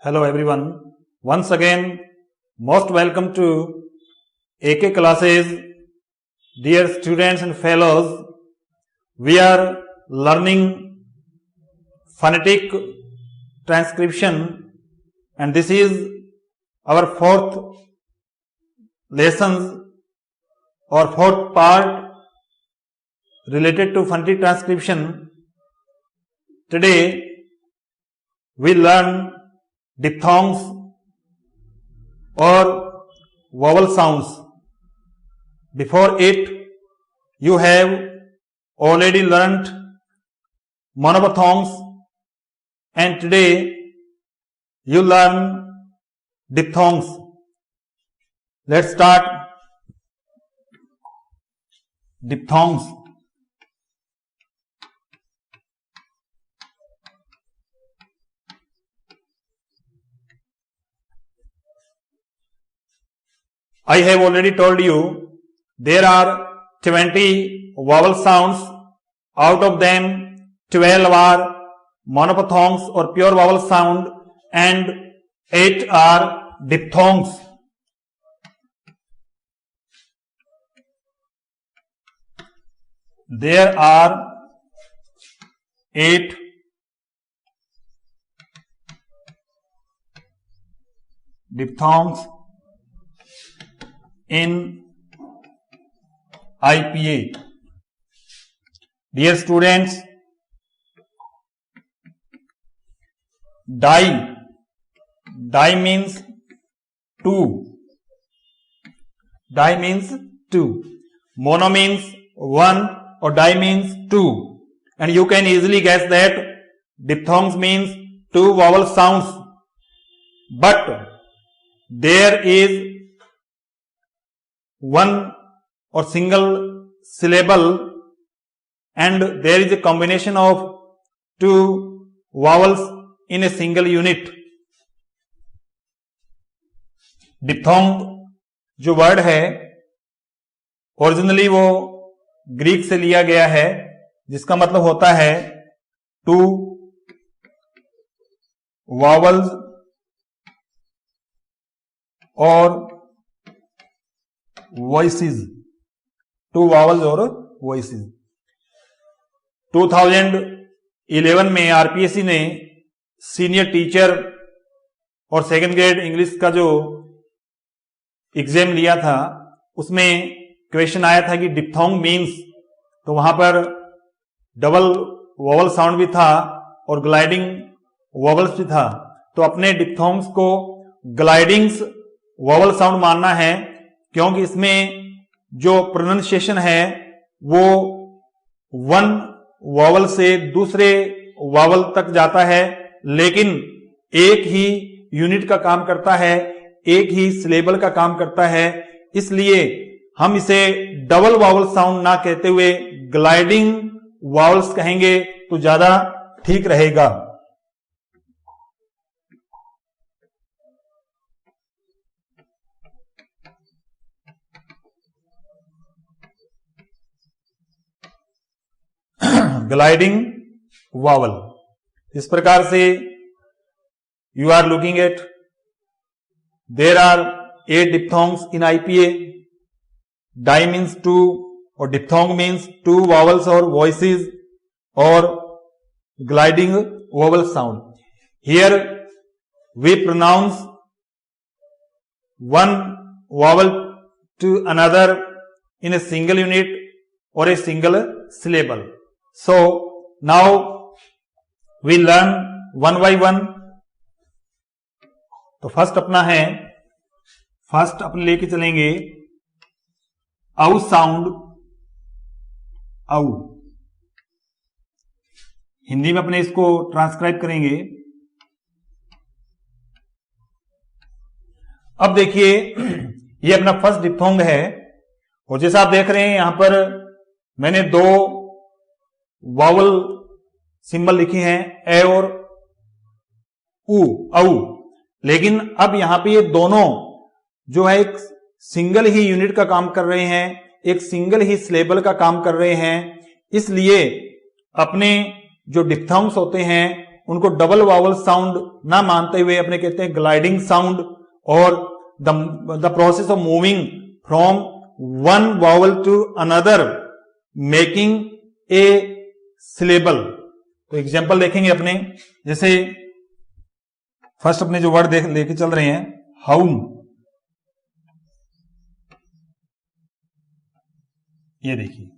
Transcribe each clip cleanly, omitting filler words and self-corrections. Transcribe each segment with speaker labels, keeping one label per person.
Speaker 1: Hello everyone. Once again, most welcome to AK classes. Dear students and fellows, we are learning phonetic transcription and this is our fourth lesson or fourth part related to phonetic transcription. Today we learn diphthongs or vowel sounds. Before it, you have already learnt monophthongs and today you learn diphthongs. Let's start. Diphthongs. I have already told you there are 20 vowel sounds. Out of them 12 are monophthongs or pure vowel sound and 8 are diphthongs. There are 8 diphthongs in IPA. Dear students, di means two. Di means two. Mono means one or di means two. And you can easily guess that diphthongs means two vowel sounds. But there is one or single syllable and there is a combination of two vowels in a single unit. Diphthong जो word है originally वो Greek से लिया गया है जिसका मतलब होता है टू vowels और voices, two vowels और voices. 2011 में आरपीएससी ने सीनियर टीचर और सेकंड ग्रेड इंग्लिश का जो एग्जाम लिया था उसमें क्वेश्चन आया था कि डिप्थोंग मीन्स, तो वहां पर डबल वोवल साउंड भी था और ग्लाइडिंग वोवल्स भी था. तो अपने डिप्थोंग्स को ग्लाइडिंग्स वोवल साउंड मानना है क्योंकि इसमें जो प्रोनाउंसिएशन है वो वन वॉवल से दूसरे वॉवल तक जाता है लेकिन एक ही यूनिट का काम करता है, एक ही सिलेबल का काम करता है. इसलिए हम इसे डबल वॉवल साउंड ना कहते हुए ग्लाइडिंग वॉवल्स कहेंगे तो ज्यादा ठीक रहेगा. ग्लाइडिंग वावल इस प्रकार से you are looking at there are 8 diphthongs in IPA. Di means two और डिप्थोंग मीन्स टू वावल्स और वॉइसेस और gliding vowel sound. Here we pronounce one vowel to another in a single unit और a single syllable. So now we learn one by one. तो first अपना है, first अपने लेके चलेंगे आउ साउंड. आउ हिंदी में अपने इसको ट्रांसक्राइब करेंगे. अब देखिए ये अपना फर्स्ट डिप्थोंग है और जैसा आप देख रहे हैं यहां पर मैंने दो वावल सिंबल लिखे हैं ए और उ, औ. लेकिन अब यहां पे ये दोनों जो है एक सिंगल ही यूनिट का काम कर रहे हैं, एक सिंगल ही सिलेबल का काम कर रहे हैं. इसलिए अपने जो डिप्थोंग्स होते हैं उनको डबल वावल साउंड ना मानते हुए अपने कहते हैं ग्लाइडिंग साउंड, और the process of moving from one vowel to another making a syllable. तो एग्जाम्पल देखेंगे अपने, जैसे फर्स्ट अपने जो वर्ड लेके चल रहे हैं, हाउम, ये देखिए,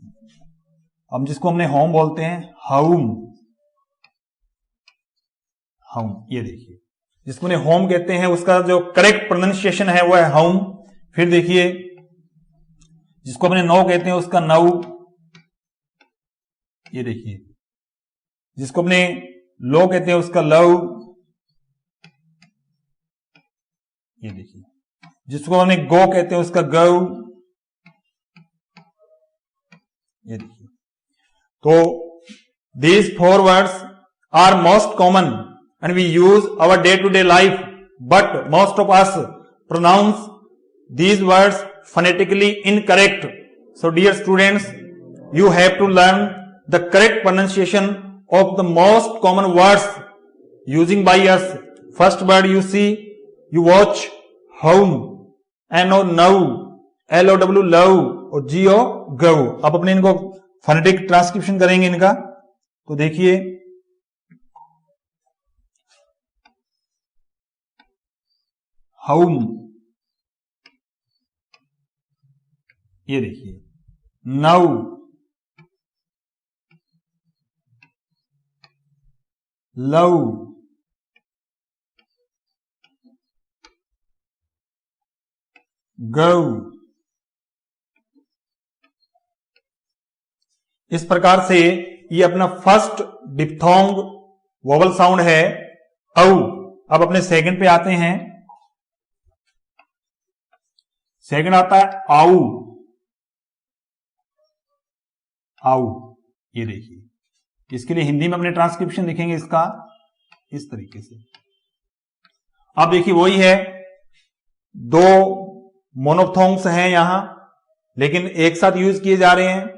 Speaker 1: अब जिसको हमने होम बोलते हैं, हाउम, हाउम, ये देखिए, जिसको हमने होम कहते हैं उसका जो करेक्ट प्रोनाउंसिएशन है वो है हाउम। फिर देखिए, जिसको अपने नो कहते हैं उसका नाउ, ये देखिए, जिसको अपने लो कहते हैं उसका लव, ये देखिए, जिसको हमने गो कहते हैं उसका गो, ये देखिए। तो these four words are most common and we use our day to day life, but most of us pronounce these words phonetically incorrect. So dear students, you have to learn the correct pronunciation of the most common words using by us. First word you see, you watch, home, N-O now, L-O-W love और G-O go। अब अपने इनको phonetic transcription करेंगे इनका, तो देखिए, हाउम, ये देखिए, नाउ, लव, गो। इस प्रकार से ये अपना फर्स्ट डिप्थोंग वोवल साउंड है औ। अब अपने सेकंड पे आते हैं, सेकंड आता है आऊ, आऊ, ये देखिए, इसके लिए हिंदी में अपने ट्रांसक्रिप्शन लिखेंगे इसका इस तरीके से। अब देखिए वही है, दो मोनोफ्थोंग्स हैं यहां, लेकिन एक साथ यूज किए जा रहे हैं,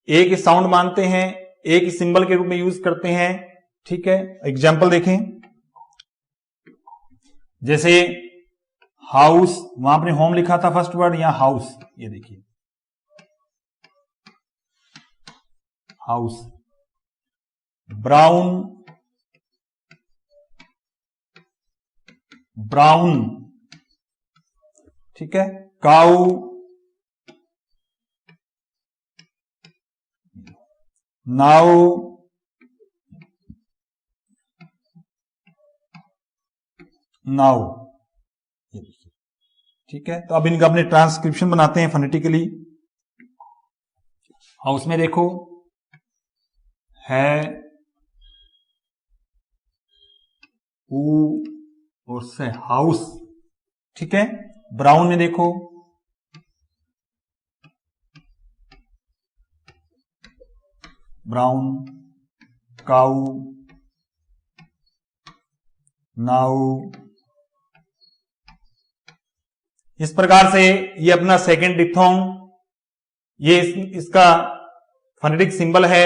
Speaker 1: एक ही साउंड मानते हैं, एक ही सिंबल के रूप में यूज करते हैं, ठीक है। एग्जाम्पल देखें, जैसे हाउस, वहां आपने होम लिखा था फर्स्ट वर्ड, यहां हाउस, ये देखिए, हाउस। ब्राउन, ब्राउन, ठीक है। काऊ, नाउ, नाउ, ये देखिए, ठीक है। तो अब इनका अपने ट्रांसक्रिप्शन बनाते हैं फोनेटिकली। हाउस में देखो, है, ऊ और से हाउस, ठीक है। ब्राउन में देखो, ब्राउन, काऊ, नाउ। इस प्रकार से ये अपना सेकेंड डिप्थोंग, ये इसका फोनेटिक सिंबल है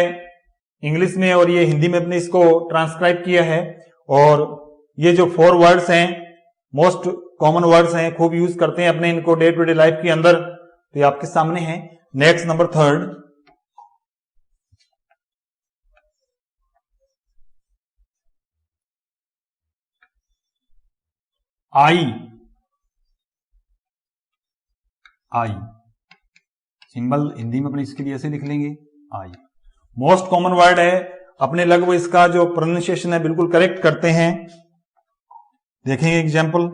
Speaker 1: इंग्लिश में, और ये हिंदी में अपने इसको ट्रांसक्राइब किया है। और ये जो फोर वर्ड्स हैं, मोस्ट कॉमन वर्ड्स हैं, खूब यूज करते हैं अपने इनको डे टू डे लाइफ के अंदर, तो ये आपके सामने है। नेक्स्ट नंबर थर्ड, आई, आई सिंबल हिंदी में अपने इसके लिए ऐसे लिख लेंगे, आई। मोस्ट कॉमन वर्ड है, अपने लगभग इसका जो प्रोनाउंसिएशन है बिल्कुल करेक्ट करते हैं। देखेंगे एग्जाम्पल,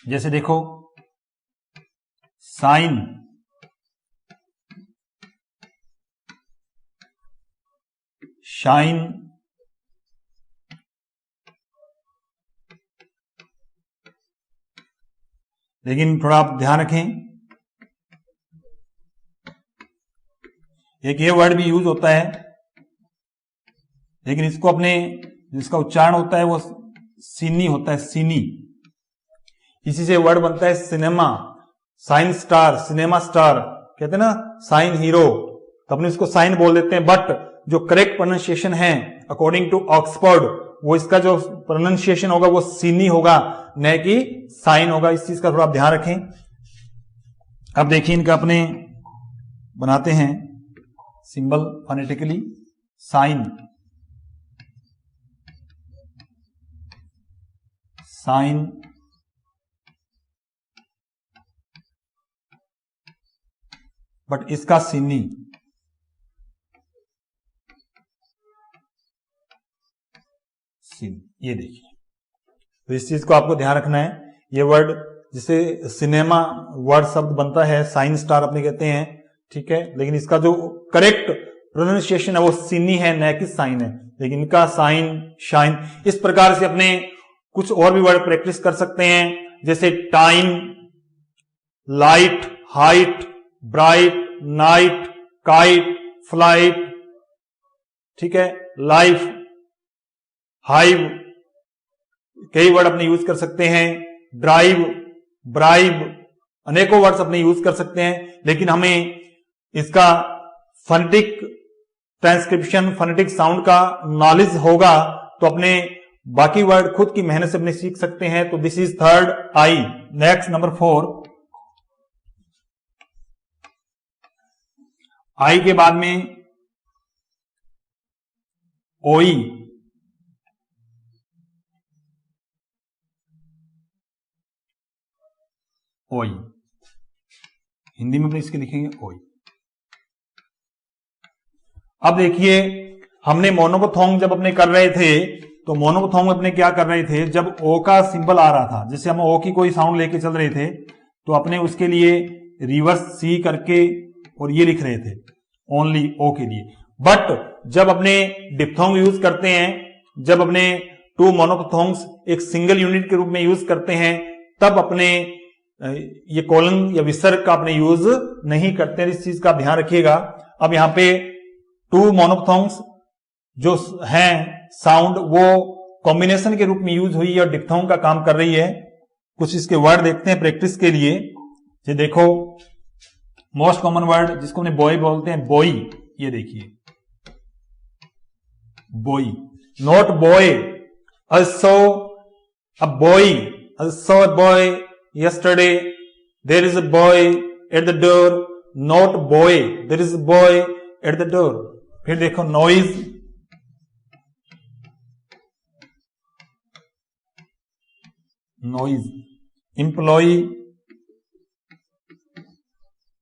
Speaker 1: जैसे देखो, साइन, शाइन, लेकिन थोड़ा आप ध्यान रखें, एक ये वर्ड भी यूज होता है, लेकिन इसको अपने जिसका उच्चारण होता है वो सीनी होता है, सीनी। इसी से वर्ड बनता है cinema, sign star, cinema star कहते हैं ना, साइन हीरो, तो अपने इसको साइन बोल देते हैं। बट जो करेक्ट प्रोनाउंसिएशन है अकॉर्डिंग टू ऑक्सफोर्ड, वो इसका जो प्रोनाउंसिएशन होगा वो सीनी होगा, न कि साइन होगा। इस चीज का थोड़ा ध्यान रखें। अब देखिए इनका अपने बनाते हैं symbol phonetically. Sign, sign, but इसका सीनी, सीन, ये देखिए। तो इस चीज को आपको ध्यान रखना है। ये वर्ड जिसे सिनेमा वर्ड शब्द बनता है, साइन स्टार अपने कहते हैं, ठीक है, लेकिन इसका जो करेक्ट प्रोनाउंसिएशन है वो सीनी है, न कि साइन है। लेकिन इनका साइन, शाइन, इस प्रकार से अपने कुछ और भी वर्ड प्रैक्टिस कर सकते हैं, जैसे time, light, height, bright, night, kite, flight, ठीक है, लाइफ, हाइव, कई वर्ड अपने यूज कर सकते हैं, ड्राइव, ब्राइब, अनेकों वर्ड्स अपने यूज कर सकते हैं। लेकिन हमें इसका फोनेटिक ट्रांसक्रिप्शन, फोनेटिक साउंड का नॉलेज होगा तो अपने बाकी वर्ड खुद की मेहनत से अपने सीख सकते हैं। तो this is third I. Next number 4, आई के बाद में ओई, ओई, हिंदी में अपने इसके लिखेंगे ओई। अब देखिए हमने मोनोकोथोंग जब अपने कर रहे थे तो मोनोकोथोंग में अपने क्या कर रहे थे, जब ओ का सिंबल आ रहा था, जैसे हम ओ की कोई साउंड लेके चल रहे थे तो अपने उसके लिए रिवर्स सी करके और ये लिख रहे थे ओनली ओ के लिए। बट जब अपने डिप्थोंग यूज करते हैं, जब अपने टू मोनोकोथोंग्स एक सिंगल यूनिट के रूप में यूज करते हैं, तब अपने ये कोलन या विसर्ग का अपने यूज नहीं करते हैं। इस चीज का ध्यान रखिएगा। अब यहां पे टू मोनोकोथोंग्स जो हैं साउंड वो कॉम्बिनेशन के रूप में यूज हुई और डिप्थोंग का काम कर रही है। कुछ इसके वर्ड देखते हैं प्रैक्टिस के लिए। ये देखो मोस्ट कॉमन वर्ड जिसको हमने बॉय बोलते हैं, बोई, ये देखिए बोई, not boy, I saw a boy, I saw a boy yesterday, there is a boy at the door, not boy, there is a boy at the door। फिर देखो noise, noise, employee,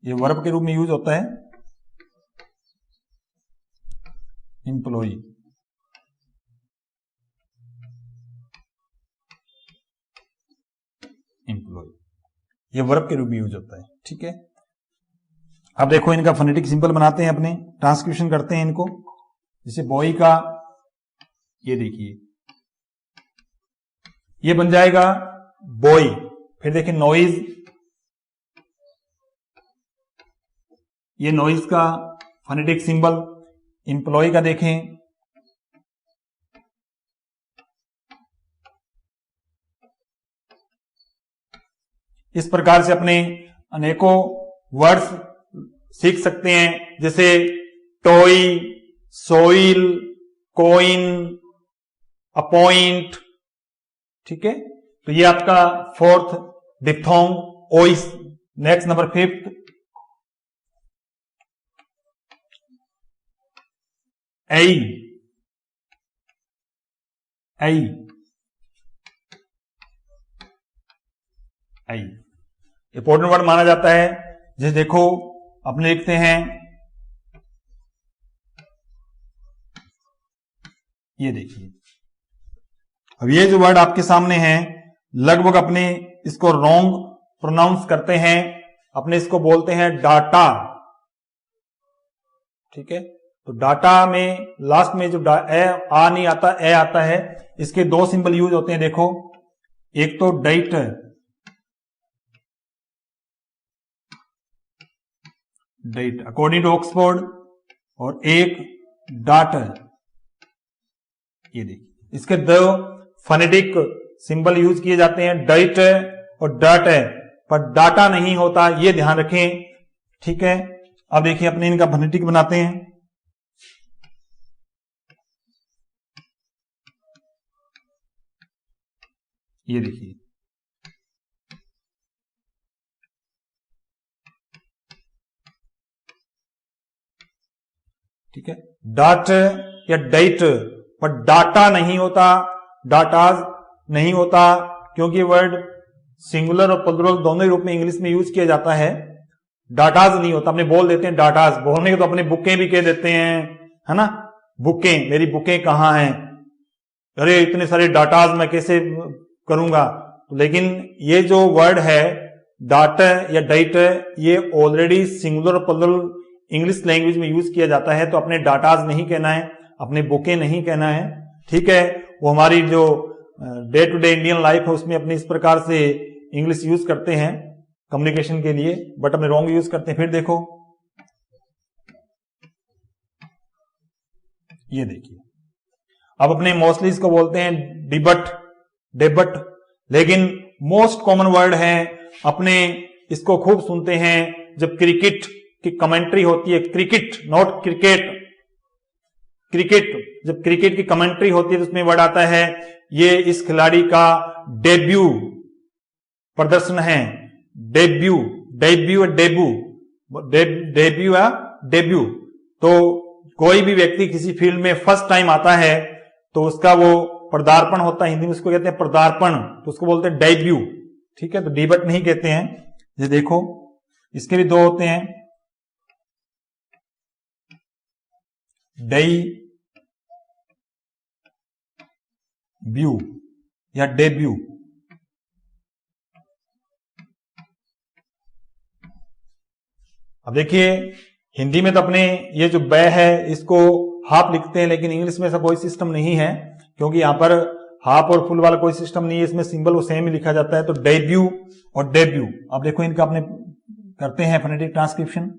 Speaker 1: ये verb के रूप में use होता है, employee, employ, ये verb के रूप में यूज होता है, ठीक है। अब देखो इनका फोनेटिक सिंबल बनाते हैं, अपने ट्रांसक्रिप्शन करते हैं इनको। जैसे बॉय का ये देखिए ये बन जाएगा बॉय। फिर देखिए नॉइज, ये नॉइज का फोनेटिक सिंबल। एम्प्लॉय का देखें, इस प्रकार से अपने अनेकों वर्ड्स सीख सकते हैं, जैसे टॉय, सोइल, कोइन, अपॉइंट, ठीक है। तो ये आपका फोर्थ डिप्थोंग, ओइस। नेक्स्ट नंबर 5, आई, आई, आई इंपॉर्टेंट वर्ड माना जाता है। जैसे देखो अपने लिखते हैं, ये देखिए अब ये जो वर्ड आपके सामने हैं लगभग अपने इसको रॉन्ग प्रोनाउंस करते हैं, अपने इसको बोलते हैं डाटा, ठीक है। तो डाटा में लास्ट में जो आ नहीं आता, ए आता है। इसके दो सिंबल यूज होते हैं, देखो एक तो diet, diet according to Oxford, और एक डाट, ये देखिए इसके दो फोनेटिक सिंबल यूज किए जाते हैं, डाइट और डाट, पर डाटा नहीं होता, ये ध्यान रखें, ठीक है। अब देखिए अपने इनका फोनेटिक बनाते हैं। ये देखिए, ठीक है, डाट या डाइट, पर डाटा नहीं होता, डाटाज नहीं होता, क्योंकि वर्ड सिंगुलर और प्लुरल दोनों ही रूप में इंग्लिश में यूज किया जाता है। डाटाज नहीं होता, अपने बोल देते हैं डाटाज, बोलने के तो अपने बुकें भी कह देते हैं, है ना, बुकें, मेरी बुकें कहाँ हैं, अरे इतने सारे डाटाज मैं कैसे करूंगा। लेकिन ये जो वर्ड है डाट या डाइट, ये ऑलरेडी सिंगुलर और प्लुरल इंग्लिश लैंग्वेज में यूज किया जाता है, तो अपने डाटाज नहीं कहना है, अपने बुकें नहीं कहना है, ठीक है। वो हमारी जो day to day Indian life है उसमें अपने इस प्रकार से इंग्लिश यूज करते हैं कम्युनिकेशन के लिए, बट अपने रॉन्ग यूज करते हैं। फिर देखो, ये देखिए, अब अपने मोस्टली इसको बोलते हैं डिबट, डेबट, लेकिन मोस्ट कॉमन वर्ड है, अपने इसको खूब सुनते हैं जब क्रिकेट की कमेंट्री होती है, क्रिकेट नॉट क्रिकेट, क्रिकेट, जब क्रिकेट की कमेंट्री होती है तो उसमें वर्ड आता है, ये इस खिलाड़ी का डेब्यू प्रदर्शन है, डेब्यू, डेब्यू डेब्यू, डेब्यू या डेब्यू। तो कोई भी व्यक्ति किसी फील्ड में फर्स्ट टाइम आता है तो उसका वो पदार्पण होता है, हिंदी में उसको कहते हैं पदार्पण, तो उसको बोलते हैं डेब्यू, ठीक है। तो डिबट नहीं कहते हैं। ये देखो, इसके भी दो होते हैं, डेब्यू या डेब्यू। अब देखिए, हिंदी में तो अपने ये जो बै है इसको हाफ लिखते हैं, लेकिन इंग्लिश में ऐसा कोई सिस्टम नहीं है, क्योंकि यहां पर हाफ और फुल वाला कोई सिस्टम नहीं है, इसमें सिंबल वो सेम ही लिखा जाता है। तो डेब्यू और डेब्यू, अब देखो इनका अपने करते हैं फोनेटिक ट्रांसक्रिप्शन।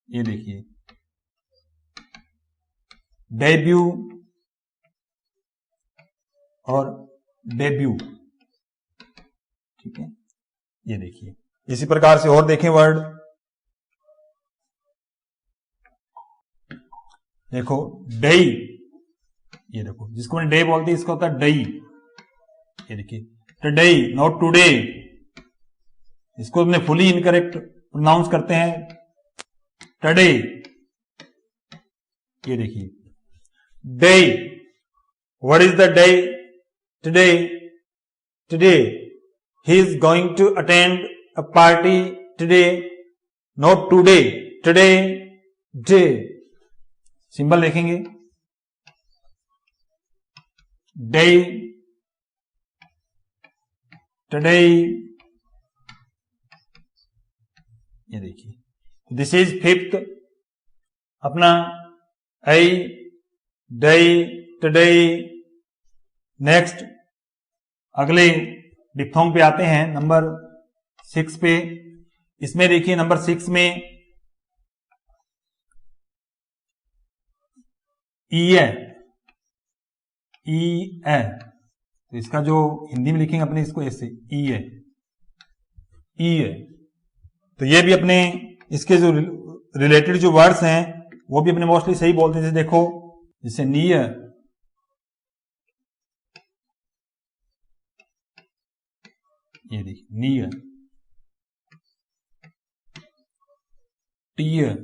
Speaker 1: ये देखिए, डेब्यू और डेब्यू, ठीक है। ये देखिए, इसी प्रकार से और देखें वर्ड, देखो डई, ये देखो जिसको डे बोलते हैं इसका होता है डई। ये देखिए, टुडे नॉट टुडे, इसको हमने फुली इनकरेक्ट प्रोनाउंस करते हैं, टुडे। ये देखिए, day, what is the day, today, today he is going to attend a party today, not today, today, day। Symbol देखेंगे, day, today। ये देखिए, दिस इज फिफ्थ, अपना आई, डे, टुडे। नेक्स्ट अगले diphthong पे आते हैं, नंबर 6 पे। इसमें देखिए नंबर 6 में ई है, ई है, तो इसका जो हिंदी में लिखेंगे अपने इसको ऐसे, ई है, ई है। तो ये भी अपने इसके जो रिलेटेड जो वर्ड्स हैं वो भी अपने मोस्टली सही बोलते हैं। जैसे देखो, जैसे नियर, ये देखिए near, tear.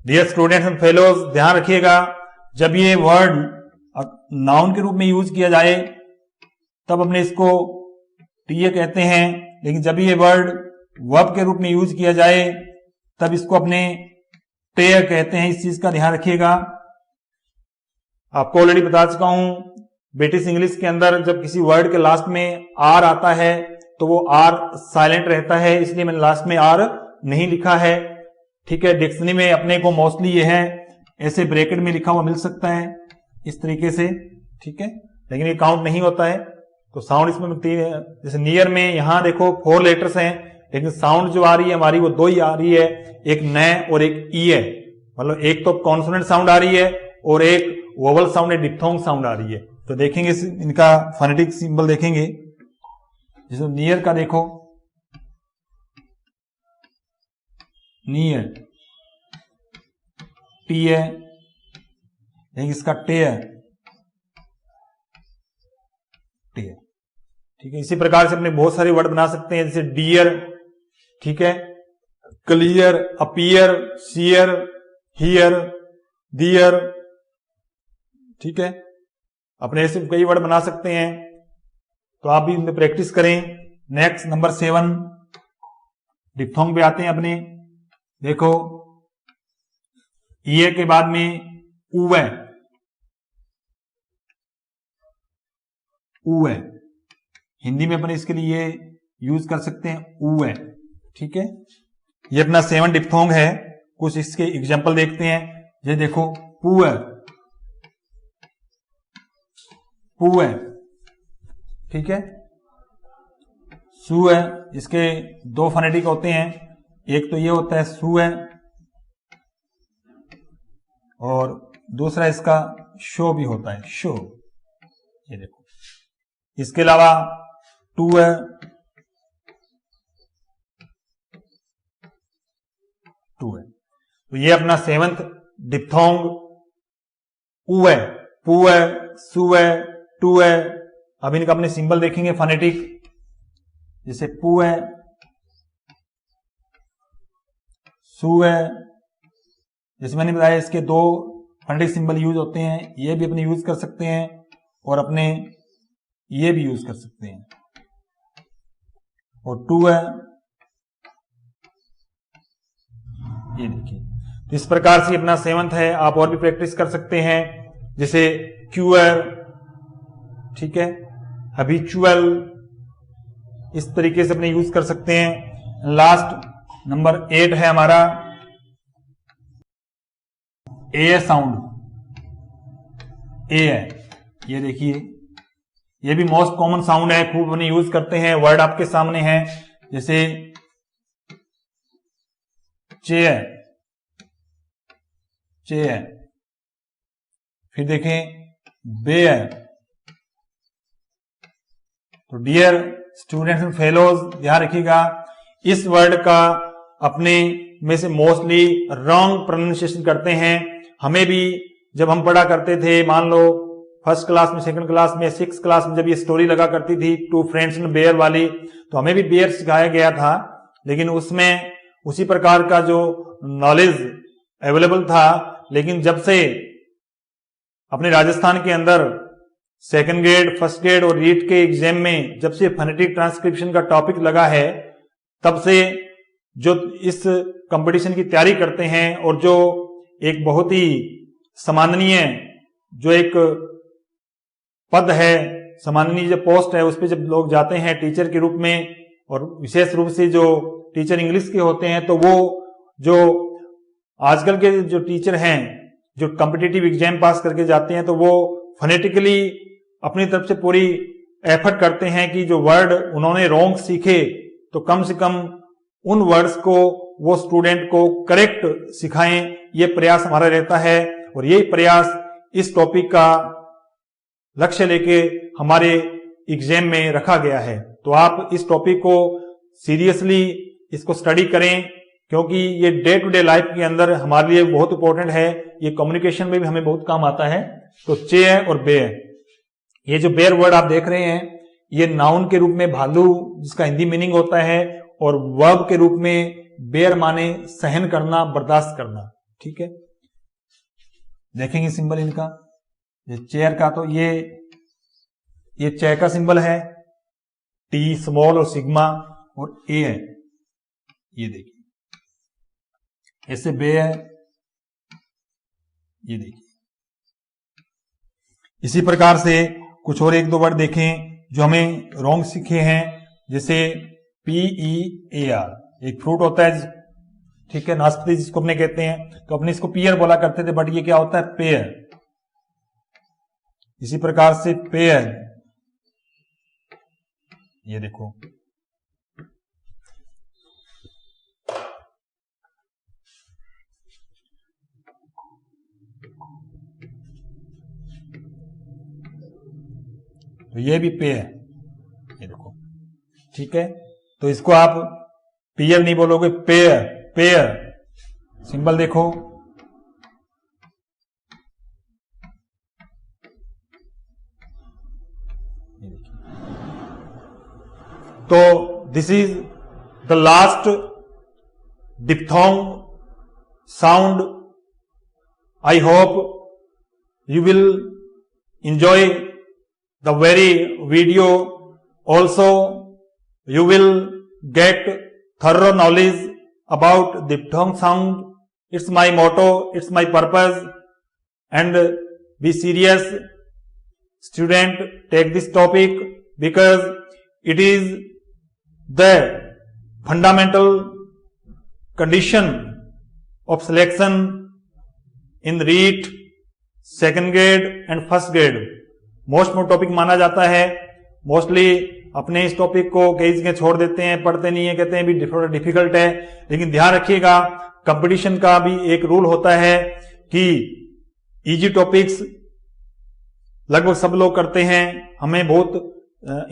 Speaker 1: Dear students and fellows, ध्यान रखिएगा, जब ये वर्ड नाउन के रूप में यूज किया जाए तब अपने इसको टीयर कहते हैं, लेकिन जब ये वर्ड वर्ब के रूप में यूज किया जाए तब इसको अपने टेयर कहते हैं। इस चीज का ध्यान रखिएगा। आपको ऑलरेडी बता चुका हूं, ब्रिटिश इंग्लिश के अंदर जब किसी वर्ड के लास्ट में आर आता है तो वो आर साइलेंट रहता है, इसलिए मैंने लास्ट में आर नहीं लिखा है, ठीक है। डिक्शनरी में अपने को मोस्टली ये है ऐसे ब्रैकेट में लिखा हुआ मिल सकता है इस तरीके से, ठीक है, लेकिन ये काउंट नहीं होता है। तो साउंड इसमें मिलती है, जैसे नियर में यहां देखो 4 लेटर्स हैं, लेकिन साउंड जो आ रही है हमारी वो 2 ही आ रही है, एक न और एक ई है, मतलब एक तो कॉन्सोनेंट साउंड आ रही है और एक वोवल साउंड या डिप्थोंग साउंड आ रही है। तो देखेंगे इनका फोनेटिक सिंबल देखेंगे, जैसे नियर का देखो, नियर, टी है, एक इसका टे है, टे है, ठीक है। इसी प्रकार से अपने बहुत सारे वर्ड बना सकते हैं, जैसे डियर, ठीक है, क्लियर, अपीयर, सीयर, हियर, दियर, ठीक है। अपने ऐसे कई वर्ड बना सकते हैं, तो आप भी इनमें प्रैक्टिस करें। नेक्स्ट नंबर 7 डिप्थोंग पे आते हैं अपने। देखो ईयर के बाद में ऊ है, ऊ है, हिंदी में अपने इसके लिए यूज कर सकते हैं ऊ है, ठीक है। ये अपना 7 डिप्थोंग है। कुछ इसके एग्जाम्पल देखते हैं। ये देखो पुअर, पू है, ठीक है। सू है, इसके 2 फोनेटिक होते हैं, एक तो ये होता है सू है और दूसरा इसका शो भी होता है, शो। ये देखो, इसके अलावा टू है, टू है। तो ये अपना 7th डिप्थोंग ऊ है, पू है, सू है, टू है। अब इनका अपने सिंबल देखेंगे फोनेटिक, जैसे पू है, सू है, जैसे मैंने बताया इसके 2 फोनेटिक सिंबल यूज होते हैं। ये भी अपने यूज कर सकते हैं और अपने ये भी यूज कर सकते हैं। और टू है, ये देखिए। तो इस प्रकार से अपना 7th है। आप और भी प्रैक्टिस कर सकते हैं, जैसे क्यूअर, ठीक है, हैबिचुअल, इस तरीके से अपने यूज कर सकते हैं। लास्ट नंबर 8 है हमारा ए साउंड, ए है, ये देखिए, ये भी मोस्ट कॉमन साउंड है, खूब अपने यूज करते हैं। वर्ड आपके सामने है, जैसे चेयर, चेयर, फिर देखें बेयर। तो डियर स्टूडेंट्स एंड फेलोज, ध्यान रखिएगा इस वर्ड का अपने में से मोस्टली रॉन्ग प्रोनाउंसिएशन करते हैं। हमें भी जब हम पढ़ा करते थे, मान लो फर्स्ट क्लास में, सेकंड क्लास में, 6th क्लास में, जब ये स्टोरी लगा करती थी टू फ्रेंड्स इन बेयर वाली, तो हमें भी बेयर सिखाया गया था, लेकिन उसमें उसी प्रकार का जो नॉलेज अवेलेबल था। लेकिन जब से अपने राजस्थान के अंदर सेकंड ग्रेड, फर्स्ट ग्रेड और रीट के एग्जाम में जब से फोनेटिक ट्रांसक्रिप्शन का टॉपिक लगा है, तब से जो इस कंपटीशन की तैयारी करते हैं और जो एक बहुत ही सम्माननीय जो एक पद है, सम्माननीय जो पोस्ट है, उस पर जब लोग जाते हैं टीचर के रूप में, और विशेष रूप से जो टीचर इंग्लिश के होते हैं, तो वो जो आजकल के जो टीचर हैं जो कॉम्पिटिटिव एग्जाम पास करके जाते हैं, तो वो फोनेटिकली अपनी तरफ से पूरी एफर्ट करते हैं कि जो वर्ड उन्होंने रॉन्ग सीखे, तो कम से कम उन वर्ड्स को वो स्टूडेंट को करेक्ट सिखाएं। ये प्रयास हमारा रहता है और यही प्रयास इस टॉपिक का लक्ष्य लेके हमारे एग्जाम में रखा गया है। तो आप इस टॉपिक को सीरियसली इसको स्टडी करें, क्योंकि ये डे टू डे लाइफ के अंदर हमारे लिए बहुत इंपॉर्टेंट है। ये कम्युनिकेशन में भी हमें बहुत काम आता है। तो चे और बेर, ये जो बेर वर्ड आप देख रहे हैं, ये नाउन के रूप में भालू, जिसका हिंदी मीनिंग होता है, और वर्ब के रूप में बेर माने सहन करना, बर्दाश्त करना, ठीक है। देखेंगे सिंबल इनका, ये चेयर का, तो ये चेयर का सिंबल है, टी स्मॉल और सिग्मा, और ए है, ये देखिए, ऐसे बे है, ये देखिए। इसी प्रकार से कुछ और 1-2 वर्ड देखें जो हमें रॉन्ग सीखे हैं, जैसे PEAR, एक फ्रूट होता है, ठीक है, नाशपाती जिसको अपने कहते हैं, तो अपने इसको पियर बोला करते थे, बट ये क्या होता है, पेयर। इसी प्रकार से पेयर, ये देखो, तो ये भी पे है, ये देखो, ठीक है। तो इसको आप पियर नहीं बोलोगे, पेयर, पेयर। सिंबल देखो, तो this is the last diphthong sound. I hope you will enjoy the very video. Also, you will get thorough knowledge about diphthong sound. It's my motto, it's my purpose. And be serious, student, take this topic because it is the fundamental condition of selection in REIT, second grade and first grade. Most topic माना जाता है. Mostly अपने इस topic को कई जगह छोड़ देते हैं, पढ़ते नहीं है, कहते हैं भी डिफिकल्ट है. लेकिन ध्यान रखिएगा, कंपटीशन का भी एक रूल होता है कि इजी टॉपिक्स लगभग सब लोग करते हैं. हमें बहुत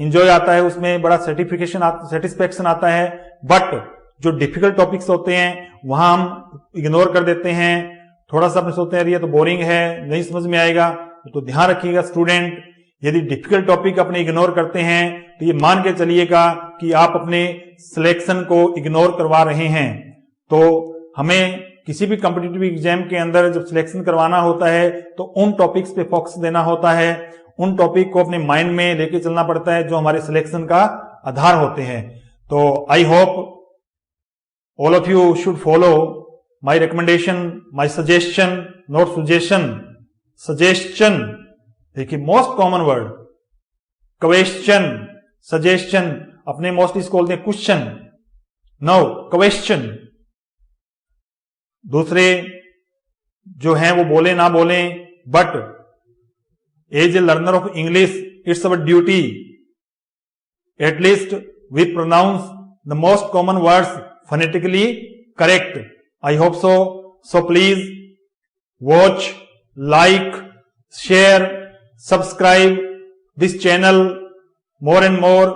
Speaker 1: इंजॉय आता है, उसमें बड़ा सेटिस्फेक्शन आता है. बट जो डिफिकल्ट टॉपिक्स होते हैं वहां हम इग्नोर कर देते हैं. थोड़ा सा अपने सोचते हैं ये तो बोरिंग है, नहीं समझ में आएगा. तो ध्यान रखिएगा स्टूडेंट, यदि डिफिकल्ट टॉपिक अपने इग्नोर करते हैं तो ये मान के चलिएगा कि आप अपने सिलेक्शन को इग्नोर करवा रहे हैं. तो हमें किसी भी कॉम्पिटिटिव एग्जाम के अंदर जब सिलेक्शन करवाना होता है तो उन टॉपिक्स पे फोकस देना होता है, उन टॉपिक को अपने माइंड में लेके चलना पड़ता है जो हमारे सिलेक्शन का आधार होते हैं. तो I hope all of you should follow my recommendation, my suggestion, not suggestion, suggestion. देखिए most common word question, suggestion, अपने मोस्टली इसको बोलते हैं क्वेश्चन. No question. दूसरे जो हैं वो बोले ना बोले, but as a learner of English it's our duty at least we pronounce the most common words phonetically correct. I hope so. So please watch, like, share, subscribe this channel more and more,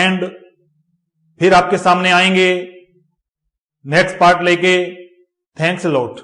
Speaker 1: and फिर आपके सामने आएंगे next part लेके. Thanks a lot.